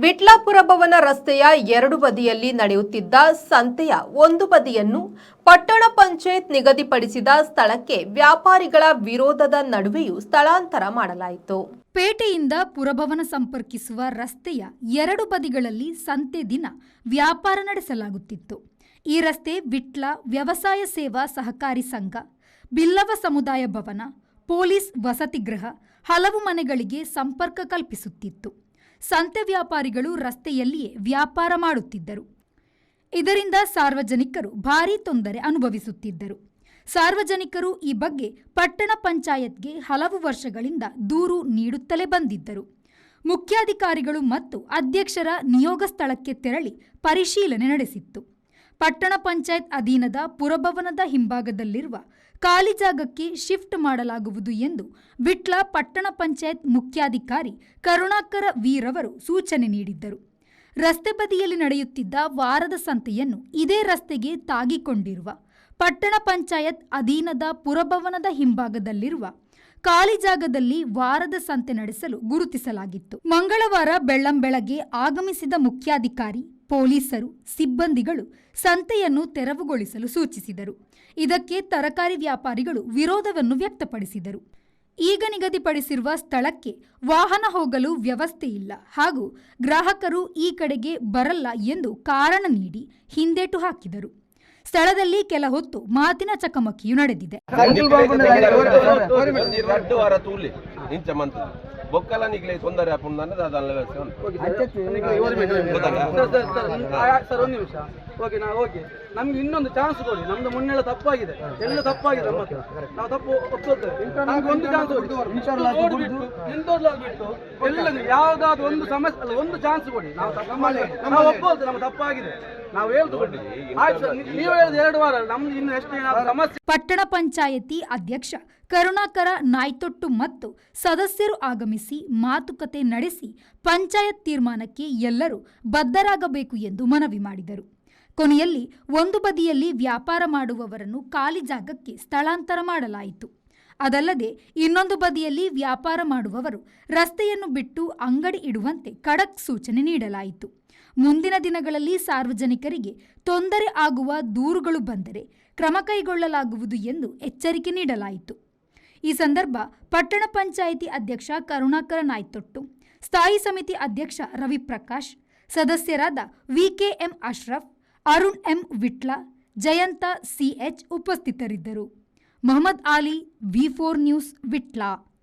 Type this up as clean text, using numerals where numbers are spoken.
ವಿಟ್ಲಾಪುರ ಭವನ ರಸ್ತೆಯ ಎರಡು ಬದಿಯಲ್ಲಿ ನಡೆಯುತ್ತಿದ್ದ ಸಂತೆಯ ಒಂದು ಬದಿಯನ್ನು ಪಟ್ಟಣ ಪಂಚಾಯತ್ ನಿಗದಿಪಡಿಸಿದ ಸ್ಥಳಕ್ಕೆ ವ್ಯಾಪಾರಿಗಳ ವಿರೋಧದ ನಡುವೆಯೂ ಸ್ಥಳಾಂತರ ಮಾಡಲಾಯಿತು. ಪೇಟೆಯಿಂದ ಪುರಭವನ ಸಂಪರ್ಕಿಸುವ ರಸ್ತೆಯ ಎರಡು ಬದಿಗಳಲ್ಲಿ ಸಂತೆ ದಿನ ವ್ಯಾಪಾರ ನಡೆಸಲಾಗುತ್ತಿತ್ತು. ಈ ರಸ್ತೆ ವಿಟ್ಲ ವ್ಯವಸಾಯ ಸೇವಾ ಸಹಕಾರಿ ಸಂಘ, ಬಿಲ್ಲವ ಸಮುದಾಯ ಭವನ, ಪೊಲೀಸ್ ವಸತಿಗೃಹ, ಹಲವು ಮನೆಗಳಿಗೆ ಸಂಪರ್ಕ ಕಲ್ಪಿಸುತ್ತಿತ್ತು. ಸಂತೆ ವ್ಯಾಪಾರಿಗಳು ರಸ್ತೆಯಲ್ಲಿಯೇ ವ್ಯಾಪಾರ ಮಾಡುತ್ತಿದ್ದರು. ಇದರಿಂದ ಸಾರ್ವಜನಿಕರು ಭಾರೀ ತೊಂದರೆ ಅನುಭವಿಸುತ್ತಿದ್ದರು. ಸಾರ್ವಜನಿಕರು ಈ ಬಗ್ಗೆ ಪಟ್ಟಣ ಪಂಚಾಯತ್ಗೆ ಹಲವು ವರ್ಷಗಳಿಂದ ದೂರು ನೀಡುತ್ತಲೇ ಬಂದಿದ್ದರು. ಮುಖ್ಯಾಧಿಕಾರಿಗಳು ಮತ್ತು ಅಧ್ಯಕ್ಷರ ನಿಯೋಗ ಸ್ಥಳಕ್ಕೆ ತೆರಳಿ ಪರಿಶೀಲನೆ ನಡೆಸಿತ್ತು. ಪಟ್ಟಣ ಪಂಚಾಯತ್ ಅಧೀನದ ಪುರಭವನದ ಹಿಂಭಾಗದಲ್ಲಿರುವ ಖಾಲಿ ಜಾಗಕ್ಕೆ ಶಿಫ್ಟ್ ಮಾಡಲಾಗುವುದು ಎಂದು ವಿಟ್ಲ ಪಟ್ಟಣ ಪಂಚಾಯತ್ ಮುಖ್ಯಾಧಿಕಾರಿ ಕರುಣಾಕರ ವೀರವರು ಸೂಚನೆ ನೀಡಿದ್ದರು. ರಸ್ತೆ ಬದಿಯಲ್ಲಿ ನಡೆಯುತ್ತಿದ್ದ ವಾರದ ಸಂತೆಯನ್ನು ಇದೇ ರಸ್ತೆಗೆ ತಾಗಿಕೊಂಡಿರುವ ಪಟ್ಟಣ ಪಂಚಾಯತ್ ಅಧೀನದ ಪುರಭವನದ ಹಿಂಭಾಗದಲ್ಲಿರುವ ಖಾಲಿ ಜಾಗದಲ್ಲಿ ವಾರದ ಸಂತೆ ನಡೆಸಲು ಗುರುತಿಸಲಾಗಿತ್ತು. ಮಂಗಳವಾರ ಬೆಳ್ಳಂಬೆಳಗ್ಗೆ ಆಗಮಿಸಿದ ಮುಖ್ಯಾಧಿಕಾರಿ, ಪೊಲೀಸರು, ಸಿಬ್ಬಂದಿಗಳು ಸಂತೆಯನ್ನು ತೆರವುಗೊಳಿಸಲು ಸೂಚಿಸಿದರು. ಇದಕ್ಕೆ ತರಕಾರಿ ವ್ಯಾಪಾರಿಗಳು ವಿರೋಧವನ್ನು ವ್ಯಕ್ತಪಡಿಸಿದರು. ಈಗ ನಿಗದಿಪಡಿಸಿರುವ ಸ್ಥಳಕ್ಕೆ ವಾಹನ ಹೋಗಲು ವ್ಯವಸ್ಥೆ ಇಲ್ಲ ಹಾಗೂ ಗ್ರಾಹಕರು ಈ ಕಡೆಗೆ ಬರಲ್ಲ ಎಂದು ಕಾರಣ ನೀಡಿ ಹಿಂದೇಟು ಹಾಕಿದರು. ಸ್ಥಳದಲ್ಲಿ ಕೆಲ ಹೊತ್ತು ಮಾತಿನ ಚಕಮಕಿಯು ನಡೆದಿದೆ. ಬೊಕ್ಕಲ ನಿಗ್ಲೆ ತೊಂದರೆ ನಮ್ಗೆ ಇನ್ನೊಂದು ಚಾನ್ಸ್ ಕೊಡಿ. ನಮ್ದು ಮುನ್ನೆಲ್ಲ ತಪ್ಪಾಗಿದೆ, ಎಲ್ಲ ತಪ್ಪಾಗಿದೆ. ನಾವು ತಪ್ಪು ಒಪ್ಪಿಕೊಳ್ತೇವೆ. ನಮ್ಗೆ ಒಂದು ಚಾನ್ಸ್ ಕೊಡಿ. ಬಿಟ್ಟು ಎಲ್ಲ ಯಾವ್ದಾದ್ರು ಒಂದು ಸಮಸ್ಯೆ ಅಲ್ಲ, ಒಂದು ಚಾನ್ಸ್ ಕೊಡಿ. ನಾವು ಒಪ್ಕೊಳ್ತೇವೆ, ನಮ್ಗೆ ತಪ್ಪಾಗಿದೆ. ನಾವು ಹೇಳ್ತೀವಿ. ನೀವು ಹೇಳಿದ 2 ವಾರ, ನಮ್ದು ಇನ್ನು ಎಷ್ಟು ಸಮಸ್ಯೆ. ಪಟ್ಟಣ ಪಂಚಾಯತಿ ಅಧ್ಯಕ್ಷ ಕರುಣಾಕರ ನಾಯ್ತೊಟ್ಟು ಮತ್ತು ಸದಸ್ಯರು ಆಗಮಿಸಿ ಮಾತುಕತೆ ನಡೆಸಿ ಪಂಚಾಯತ್ ತೀರ್ಮಾನಕ್ಕೆ ಎಲ್ಲರೂ ಬದ್ಧರಾಗಬೇಕು ಎಂದು ಮನವಿ ಮಾಡಿದರು. ಕೊನೆಯಲ್ಲಿ ಒಂದು ಬದಿಯಲ್ಲಿ ವ್ಯಾಪಾರ ಮಾಡುವವರನ್ನು ಖಾಲಿ ಜಾಗಕ್ಕೆ ಸ್ಥಳಾಂತರ ಮಾಡಲಾಯಿತು. ಅದಲ್ಲದೆ ಇನ್ನೊಂದು ಬದಿಯಲ್ಲಿ ವ್ಯಾಪಾರ ಮಾಡುವವರು ರಸ್ತೆಯನ್ನು ಬಿಟ್ಟು ಅಂಗಡಿ ಇಡುವಂತೆ ಖಡಕ್ ಸೂಚನೆ ನೀಡಲಾಯಿತು. ಮುಂದಿನ ದಿನಗಳಲ್ಲಿ ಸಾರ್ವಜನಿಕರಿಗೆ ತೊಂದರೆ ಆಗುವ ದೂರುಗಳು ಬಂದರೆ ಕ್ರಮ ಕೈಗೊಳ್ಳಲಾಗುವುದು ಎಂದು ಎಚ್ಚರಿಕೆ ನೀಡಲಾಯಿತು. ಈ ಸಂದರ್ಭ ಪಟ್ಟಣ ಪಂಚಾಯಿತಿ ಅಧ್ಯಕ್ಷ ಕರುಣಾಕರ ನಾಯ್ತೊಟ್ಟು, ಸ್ಥಾಯಿ ಸಮಿತಿ ಅಧ್ಯಕ್ಷ ರವಿಪ್ರಕಾಶ್, ಸದಸ್ಯರಾದ VKM Ashraf, Arun M Vitla, Jayanta CH ಉಪಸ್ಥಿತರಿದ್ದರು. ಮೊಹಮ್ಮದ್ ಆಲಿ, ವಿ4 ನ್ಯೂಸ್, ವಿಟ್ಲ.